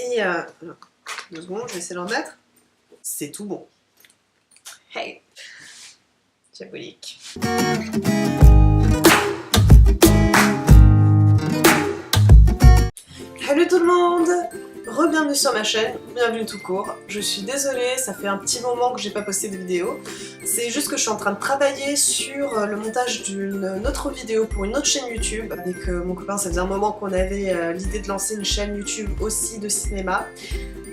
Et 2 secondes, je vais essayer d'en mettre. C'est tout bon. Hey, diabolique. Salut tout le monde! Re-bienvenue sur ma chaîne, bienvenue tout court. Je suis désolée, ça fait un petit moment que j'ai pas posté de vidéo. C'est juste que je suis en train de travailler sur le montage d'une autre vidéo pour une autre chaîne YouTube. Avec mon copain, ça faisait un moment qu'on avait l'idée de lancer une chaîne YouTube aussi de cinéma.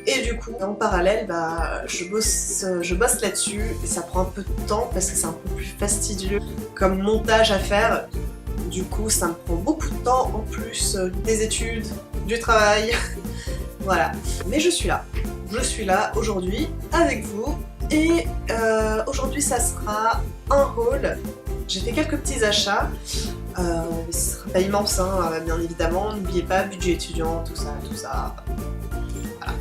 Et du coup, en parallèle, je bosse là-dessus et ça prend un peu de temps parce que c'est un peu plus fastidieux comme montage à faire. Du coup, ça me prend beaucoup de temps en plus des études, du travail. Voilà. Mais je suis là aujourd'hui avec vous et aujourd'hui ça sera un haul. J'ai fait quelques petits achats, mais ce sera pas immense hein, bien évidemment, n'oubliez pas, budget étudiant, tout ça. Voilà.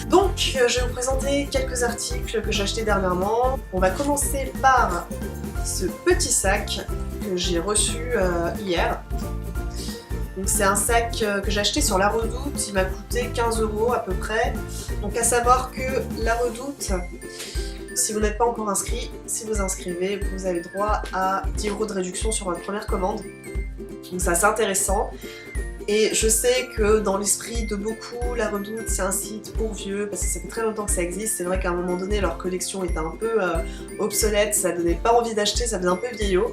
Donc je vais vous présenter quelques articles que j'ai achetés dernièrement. On va commencer par ce petit sac que j'ai reçu hier. Donc c'est un sac que j'ai acheté sur La Redoute, il m'a coûté 15 € à peu près. Donc à savoir que La Redoute, si vous n'êtes pas encore inscrit, si vous inscrivez, vous avez droit à 10 € de réduction sur votre première commande. Donc c'est assez intéressant. Et je sais que dans l'esprit de beaucoup, La Redoute c'est un site pour vieux, parce que ça fait très longtemps que ça existe. C'est vrai qu'à un moment donné, leur collection était un peu obsolète, ça donnait pas envie d'acheter, ça faisait un peu vieillot.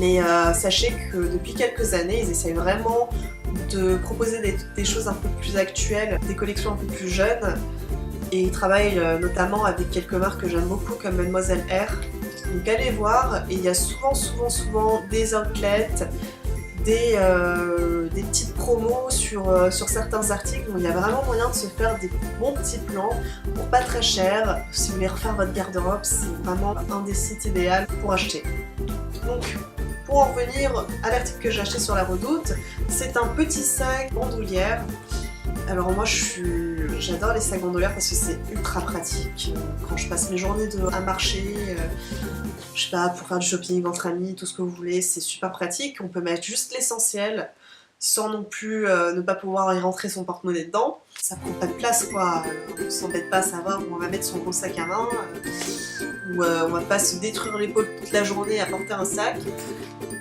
Mais sachez que depuis quelques années, ils essayent vraiment de proposer des choses un peu plus actuelles, des collections un peu plus jeunes. Et ils travaillent notamment avec quelques marques que j'aime beaucoup comme Mademoiselle R. Donc allez voir, et il y a souvent des outlets, des petites promos sur certains articles. Donc il y a vraiment moyen de se faire des bons petits plans pour pas très cher. Si vous voulez refaire votre garde-robe, c'est vraiment un des sites idéaux pour acheter. Donc, pour en revenir à l'article que j'ai acheté sur La Redoute, c'est un petit sac bandoulière. Alors moi j'adore les sacs bandoulières parce que c'est ultra pratique. Quand je passe mes journées à marcher, je sais pas, pour faire du shopping entre amis, tout ce que vous voulez, c'est super pratique. On peut mettre juste l'essentiel sans non plus ne pas pouvoir y rentrer son porte-monnaie dedans. Ça prend pas de place quoi, on ne s'embête pas à savoir où on va mettre son gros sac à main, où on va pas se détruire l'épaule toute la journée à porter un sac.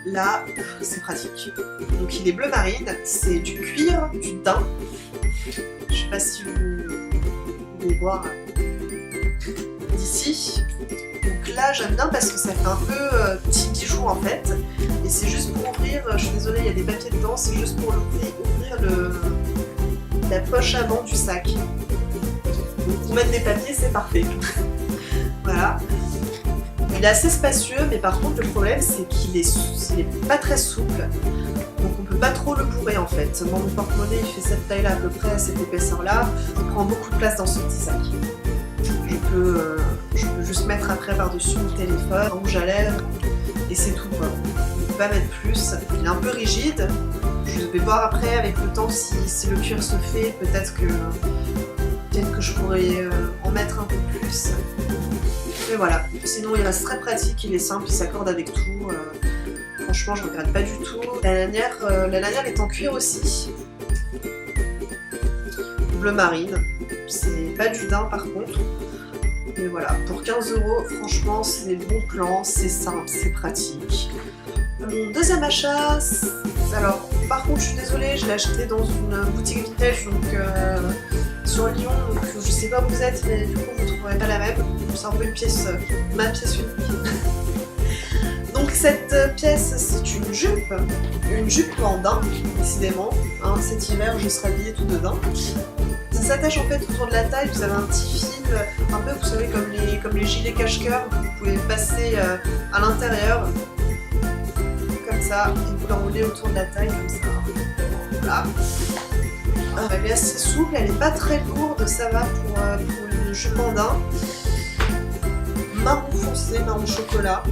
Là, c'est pratique. Donc il est bleu marine, c'est du cuir, du daim. Je sais pas si vous pouvez voir d'ici. Donc là j'aime bien parce que ça fait un peu petit bijou en fait. Et c'est juste pour ouvrir, je suis désolée il y a des papiers dedans, c'est juste pour ouvrir la poche avant du sac. Donc pour mettre des papiers c'est parfait. Voilà. Il est assez spacieux, mais par contre le problème c'est qu'il est pas très souple, donc on peut pas trop le bourrer en fait. Moi mon porte-monnaie il fait cette taille là à peu près, cette épaisseur là, il prend beaucoup de place dans ce petit sac. Je peux juste mettre après par-dessus mon téléphone, rouge à lèvres, et c'est tout quoi. On peut pas mettre plus, il est un peu rigide, je vais voir après avec le temps si le cuir se fait, peut-être que je pourrais en mettre un peu plus. Mais voilà, sinon il reste très pratique, il est simple, il s'accorde avec tout. Franchement, je regrette pas du tout. La lanière est en cuir aussi. Bleu marine. C'est pas du daim par contre. Mais voilà, pour 15 €, franchement, c'est des bons plans, c'est simple, c'est pratique. Mon deuxième achat, alors par contre, je suis désolée, je l'ai acheté dans une boutique vintage, donc sur Lyon, donc je sais pas où vous êtes, mais du coup vous trouverez pas la même. C'est un peu une pièce, ma pièce unique. Donc cette pièce, c'est une jupe en daim, décidément. Hein, cet hiver, je serai habillée tout de daim. Ça s'attache en fait autour de la taille, vous avez un petit fil, un peu, vous savez, comme les gilets cache-cœur, que vous pouvez passer à l'intérieur, comme ça, et vous l'enroulez autour de la taille, comme ça. Voilà. Elle est assez souple, elle n'est pas très lourde, ça va pour une jupe en daim. Marron foncé, marron chocolat.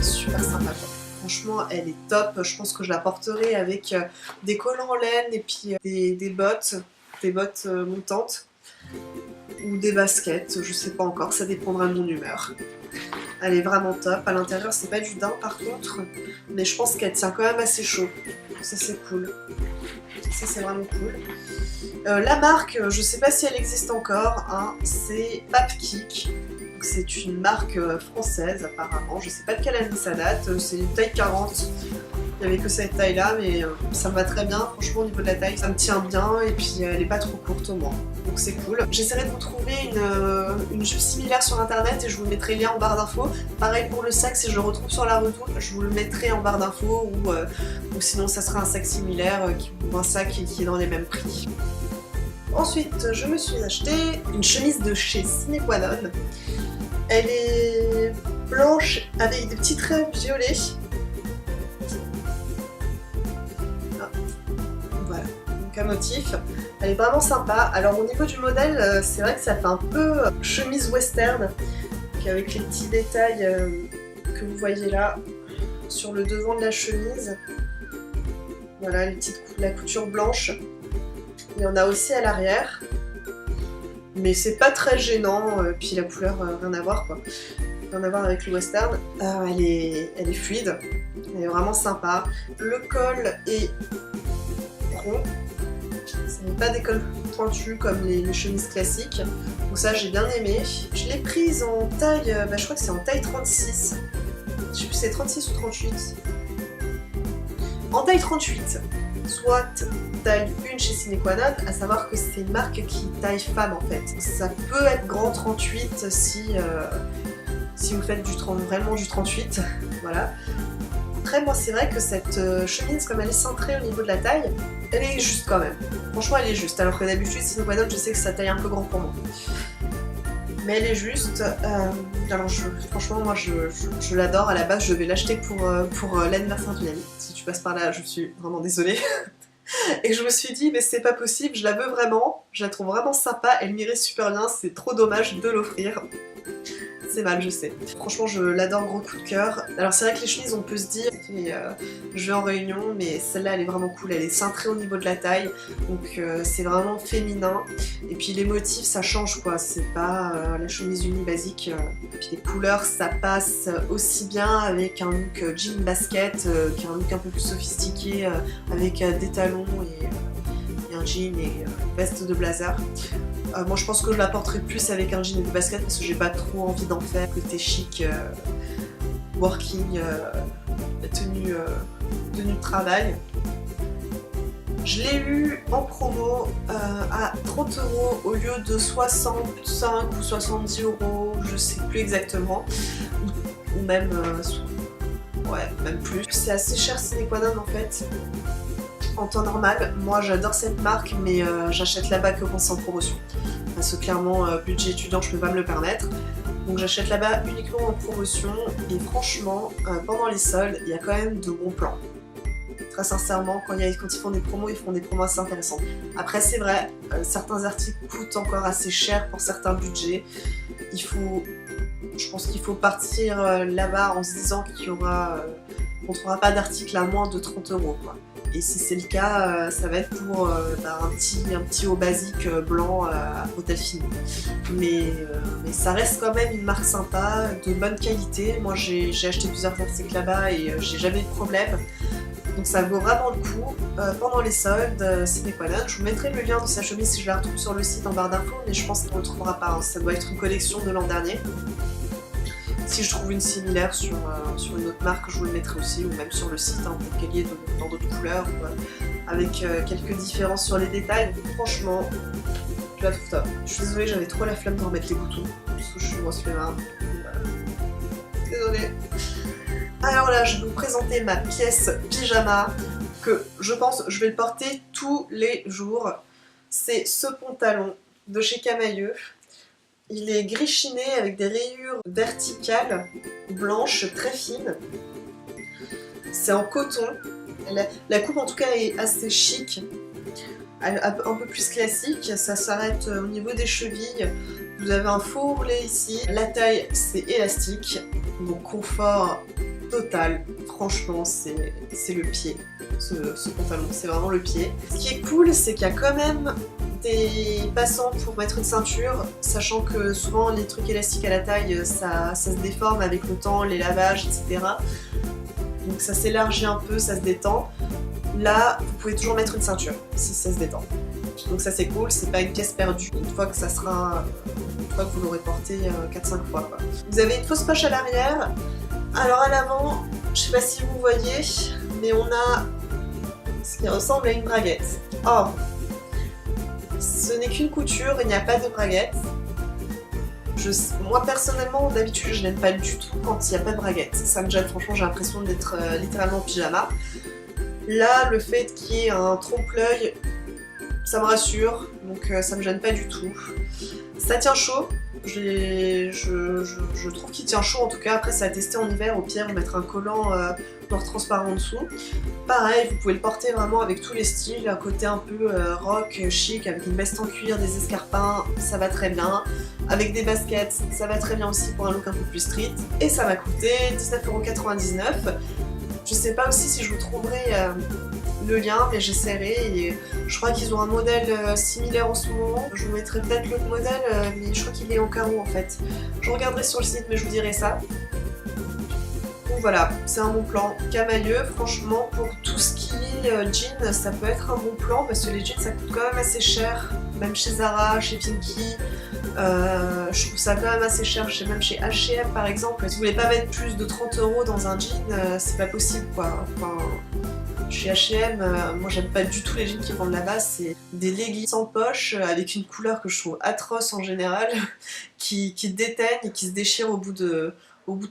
Super sympa. Franchement, elle est top. Je pense que je la porterai avec des collants en laine et puis des bottes montantes ou des baskets. Je sais pas encore, ça dépendra de mon humeur. Elle est vraiment top. À l'intérieur, c'est pas du daim par contre, mais je pense qu'elle tient quand même assez chaud. Ça, c'est cool. ça c'est vraiment cool. La marque, je sais pas si elle existe encore, hein, c'est Papkik. C'est une marque française apparemment, je sais pas de quelle année ça date, c'est une taille 40. Il n'y avait que cette taille là, mais ça me va très bien, franchement au niveau de la taille, ça me tient bien et puis elle est pas trop courte au moins. Donc c'est cool. J'essaierai de vous trouver une jupe similaire sur internet et je vous mettrai le lien en barre d'infos. Pareil pour le sac, si je le retrouve sur la Redoute, je vous le mettrai en barre d'infos ou sinon ça sera un sac similaire ou un sac qui est dans les mêmes prix. Ensuite, je me suis acheté une chemise de chez Sine Qua Non. Elle est blanche avec des petits traits violets. Voilà, donc un motif. Elle est vraiment sympa. Alors au niveau du modèle, c'est vrai que ça fait un peu chemise western, avec les petits détails que vous voyez là sur le devant de la chemise. Voilà, la couture blanche. Il y en a aussi à l'arrière. Mais c'est pas très gênant, puis la couleur, rien à voir quoi. Rien à voir avec le western. Elle est fluide, elle est vraiment sympa. Le col est rond. Ça n'est pas des cols pointus comme les chemises classiques. Donc ça j'ai bien aimé. Je l'ai prise en taille, je crois que c'est en taille 36. Je sais plus si c'est 36 ou 38. En taille 38. Soit taille 1 chez Sine Qua Non, à savoir que c'est une marque qui taille femme en fait. Ça peut être grand 38 si vous faites vraiment du 38, voilà. Après moi c'est vrai que cette chemise, comme elle est cintrée au niveau de la taille, elle est juste quand même. Franchement elle est juste, alors que d'habitude Sine Qua Non je sais que ça taille un peu grand pour moi. Mais elle est juste, alors franchement moi je l'adore, à la base je vais l'acheter pour l'anniversaire d'une amie. Si tu passes par là je suis vraiment désolée. Et je me suis dit mais c'est pas possible, je la veux vraiment, je la trouve vraiment sympa, elle m'irait super bien, c'est trop dommage de l'offrir. C'est mal, je sais. Franchement, je l'adore, gros coup de cœur. Alors c'est vrai que les chemises, on peut se dire, je vais en réunion, mais celle-là, elle est vraiment cool. Elle est cintrée au niveau de la taille, donc c'est vraiment féminin. Et puis les motifs, ça change quoi. C'est pas la chemise unie basique. Et puis les couleurs, ça passe aussi bien avec un look jean basket qu'un look un peu plus sophistiqué avec des talons et un jean et une veste de blazer. Moi je pense que je la porterai plus avec un jean et des baskets parce que j'ai pas trop envie d'en faire côté chic, working, tenue de travail. Je l'ai eu en promo à 30 € au lieu de 65 ou 70 €, je sais plus exactement, ou même, ouais, même plus. C'est assez cher Sine Qua Non en fait. En temps normal, moi j'adore cette marque, mais j'achète là-bas que quand c'est en promotion. Parce que clairement, budget étudiant, je peux pas me le permettre. Donc j'achète là-bas uniquement en promotion. Et franchement, pendant les soldes, il y a quand même de bons plans. Très sincèrement, quand ils font des promos, ils font des promos assez intéressantes. Après c'est vrai, certains articles coûtent encore assez cher pour certains budgets. Je pense qu'il faut partir là-bas en se disant qu'on ne trouvera pas d'article à moins de 30 € quoi. Et si c'est le cas, ça va être pour un petit haut basique blanc à hôtel fini. Mais ça reste quand même une marque sympa, de bonne qualité. Moi j'ai acheté plusieurs articles là-bas et j'ai jamais eu de problème. Donc ça vaut vraiment le coup. Pendant les soldes, Sine Qua Non, je vous mettrai le lien de sa chemise si je la retrouve sur le site en barre d'infos, mais je pense qu'on ne le trouvera pas. Hein. Ça doit être une collection de l'an dernier. Si je trouve une similaire sur une autre marque, je vous le mettrai aussi, ou même sur le site, hein, peut-être qu'elle y est dans d'autres couleurs, avec quelques différences sur les détails. Franchement, je la trouve top. Je suis désolée, j'avais trop la flemme de remettre les boutons, parce que je suis grosse flemmarde. Désolée. Alors là, je vais vous présenter ma pièce pyjama, que je pense je vais le porter tous les jours. C'est ce pantalon de chez Camailleux. Il est gris chiné avec des rayures verticales, blanches, très fines. C'est en coton. La coupe en tout cas est assez chic, un peu plus classique. Ça s'arrête au niveau des chevilles. Vous avez un faux ourlet ici. La taille c'est élastique, donc confort total. Franchement c'est le pied, ce pantalon, c'est vraiment le pied. Ce qui est cool c'est qu'il y a quand même des passants pour mettre une ceinture, sachant que souvent les trucs élastiques à la taille ça se déforme avec le temps, les lavages, etc. Donc ça s'élargit un peu, ça se détend. Là, vous pouvez toujours mettre une ceinture si ça se détend. Donc ça c'est cool, c'est pas une pièce perdue une fois que vous l'aurez porté 4-5 fois, quoi. Vous avez une fausse poche à l'arrière. Alors à l'avant, je sais pas si vous voyez, mais on a ce qui ressemble à une braguette. Or, ce n'est qu'une couture, il n'y a pas de braguette. Moi personnellement, d'habitude, je n'aime pas du tout quand il n'y a pas de braguette. Ça me gêne, franchement, j'ai l'impression d'être littéralement en pyjama. Là, le fait qu'il y ait un trompe-l'œil, ça me rassure, donc ça me gêne pas du tout. Ça tient chaud, je trouve qu'il tient chaud en tout cas. Après, c'est à tester en hiver, au pire, mettre un collant noir transparent en dessous. Pareil, vous pouvez le porter vraiment avec tous les styles, un côté un peu rock, chic, avec une veste en cuir, des escarpins, ça va très bien. Avec des baskets, ça va très bien aussi pour un look un peu plus street. Et ça m'a coûté 19,99 €. Je sais pas aussi si je vous trouverai le lien, mais j'essaierai. Et je crois qu'ils ont un modèle similaire en ce moment. Je vous mettrai peut-être l'autre modèle, mais je crois qu'il est en carreau en fait. Je regarderai sur le site, mais je vous dirai ça. Donc voilà, c'est un bon plan. Camailleux, franchement, pour tout ce qui est jeans, ça peut être un bon plan parce que les jeans ça coûte quand même assez cher, même chez Zara, chez Pinky. Je trouve ça quand même assez cher, même chez H&M par exemple. Si vous voulez pas mettre plus de 30 € dans un jean, c'est pas possible quoi. Enfin, chez H&M, moi j'aime pas du tout les jeans qui vendent là-bas, c'est des leggings sans poche avec une couleur que je trouve atroce en général, qui déteignent et qui se déchirent au bout de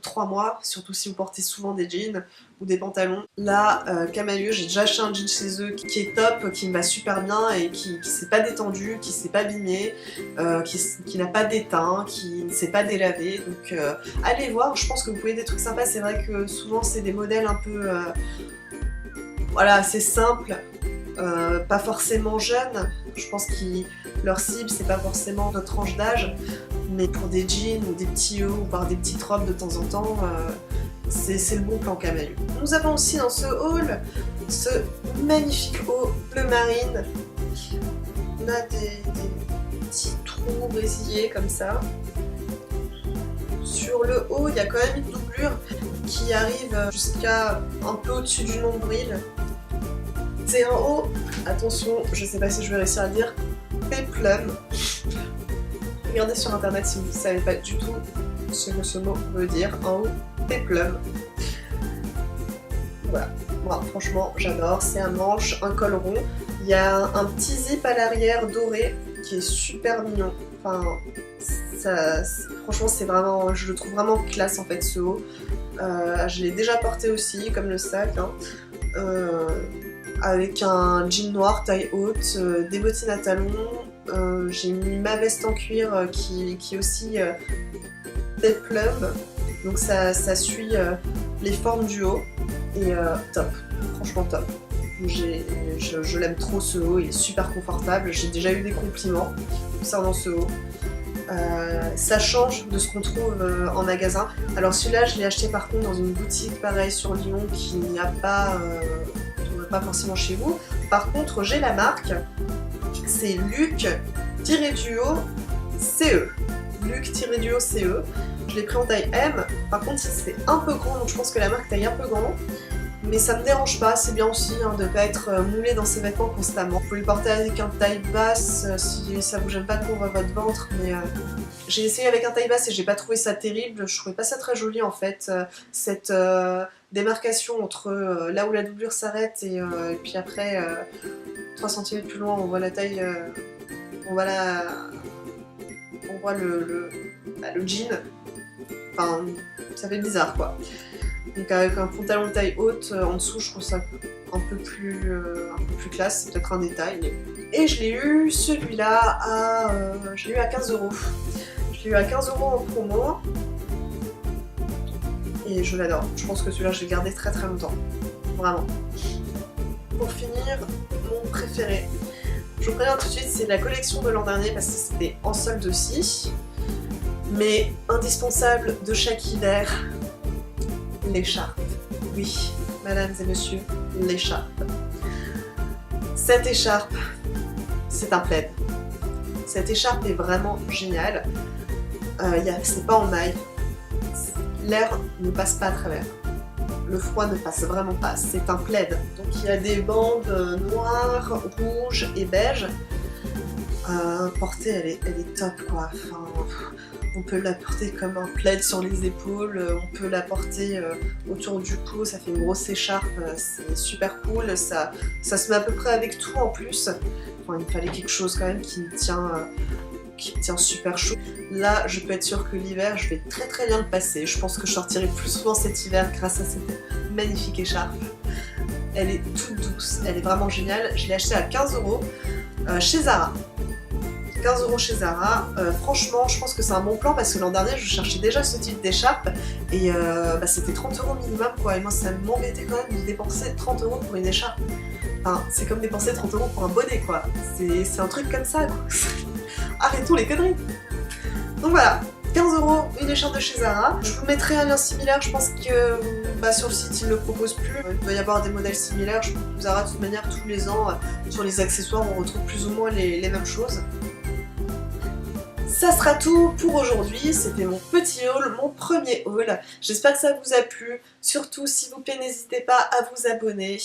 3 mois, surtout si vous portez souvent des jeans ou des pantalons. Là, Camailleux, j'ai déjà acheté un jean chez eux qui est top, qui me va super bien et qui s'est pas détendu, qui s'est pas abîmé, qui n'a pas d'étain, qui ne s'est pas délavé. Donc allez voir, je pense que vous pouvez des trucs sympas. C'est vrai que souvent c'est des modèles un peu voilà, assez simples, pas forcément jeunes. Je pense que leur cible c'est pas forcément notre tranche d'âge, mais pour des jeans ou des petits hauts ou par des petites robes de temps en temps, c'est le bon plan Camailleux. Nous avons aussi dans ce haul ce magnifique haut bleu marine. On a des petits trous brisillés comme ça. Sur le haut, il y a quand même une doublure qui arrive jusqu'à un peu au-dessus du nombril. C'est un haut, attention, je sais pas si je vais réussir à le dire, péplum. Regardez sur internet si vous ne savez pas du tout ce que ce mot veut dire. Un haut péplum. Voilà, moi franchement j'adore, c'est un manche, un col rond. Il y a un petit zip à l'arrière doré qui est super mignon. Enfin, franchement c'est vraiment, je le trouve vraiment classe en fait ce haut. Je l'ai déjà porté aussi, comme le sac, hein. Avec un jean noir taille haute, des bottines à talons. J'ai mis ma veste en cuir qui est aussi péplum, donc ça suit les formes du haut et top, franchement top. Je l'aime trop ce haut, il est super confortable, j'ai déjà eu des compliments concernant ce haut. Ça change de ce qu'on trouve en magasin. Alors celui-là je l'ai acheté par contre dans une boutique pareil sur Lyon qui n'y a pas, pas forcément chez vous. Par contre j'ai la marque, c'est Luc-CE. Luc-CE. Je l'ai pris en taille M. Par contre c'est un peu grand, donc je pense que la marque taille un peu grand. Mais ça me dérange pas, c'est bien aussi hein, de ne pas être moulé dans ses vêtements constamment. Vous pouvez le porter avec un taille basse si ça vous gêne pas trop votre ventre, mais j'ai essayé avec un taille basse et j'ai pas trouvé ça terrible. Je trouvais pas ça très joli en fait, cette démarcation entre là où la doublure s'arrête et puis après 3 cm plus loin on voit la taille, on voit le jean. Enfin, ça fait bizarre quoi. Donc avec un pantalon de taille haute en dessous, je trouve ça un peu plus classe, c'est peut-être un détail. Et je l'ai eu celui-là à 15 €. Je l'ai eu à 15 € en promo. Et je l'adore. Je pense que celui-là je vais le garder très très longtemps. Vraiment. Pour finir, mon préféré. Je vous préviens tout de suite, c'est la collection de l'an dernier parce que c'était en solde aussi. Mais indispensable de chaque hiver. L'écharpe. Oui, mesdames et messieurs, l'écharpe. Cette écharpe, c'est un plaid. Cette écharpe est vraiment géniale. C'est pas en maille. L'air ne passe pas à travers. le froid ne passe vraiment pas. C'est un plaid. Donc il y a des bandes noires, rouges et beige. Portée, elle est top quoi. Enfin, on peut la porter comme un plaid sur les épaules, on peut la porter autour du cou, ça fait une grosse écharpe, c'est super cool, ça se met à peu près avec tout en plus. Enfin, il me fallait quelque chose quand même qui me tient super chaud. Là, je peux être sûre que l'hiver, je vais très très bien le passer. Je pense que je sortirai plus souvent cet hiver grâce à cette magnifique écharpe. Elle est toute douce, elle est vraiment géniale. Je l'ai achetée à 15 € chez Zara. 15 € chez Zara. Franchement, je pense que c'est un bon plan parce que l'an dernier, je cherchais déjà ce type d'écharpe et c'était 30 € minimum quoi. Et moi, ça m'embêtait quand même de dépenser 30 € pour une écharpe. Enfin, c'est comme dépenser 30 € pour un bonnet quoi. C'est un truc comme ça quoi. Arrêtons les conneries. Donc voilà, 15 €, une écharpe de chez Zara. Je vous mettrai un lien similaire, je pense que sur le site ils ne le proposent plus. Il doit y avoir des modèles similaires. Je pense que Zara de toute manière tous les ans, sur les accessoires on retrouve plus ou moins les mêmes choses. Ça sera tout pour aujourd'hui, c'était mon petit haul, mon premier haul. J'espère que ça vous a plu. Surtout, s'il vous plaît, n'hésitez pas à vous abonner.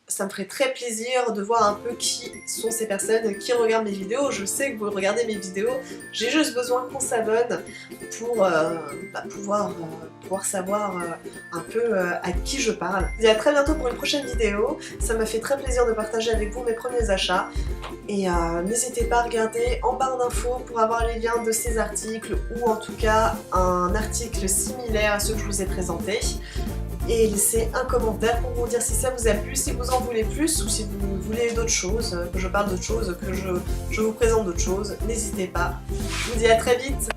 Ça me ferait très plaisir de voir un peu qui sont ces personnes qui regardent mes vidéos. Je sais que vous regardez mes vidéos, j'ai juste besoin qu'on s'abonne pour pouvoir savoir un peu à qui je parle. Je vous dis à très bientôt pour une prochaine vidéo. Ça m'a fait très plaisir de partager avec vous mes premiers achats. Et n'hésitez pas à regarder en barre d'infos pour avoir les liens de ces articles ou en tout cas un article similaire à ceux que je vous ai présentés. Et laissez un commentaire pour vous dire si ça vous a plu, si vous en voulez plus ou si vous voulez d'autres choses, que je parle d'autres choses, que je vous présente d'autres choses. N'hésitez pas. Je vous dis à très vite.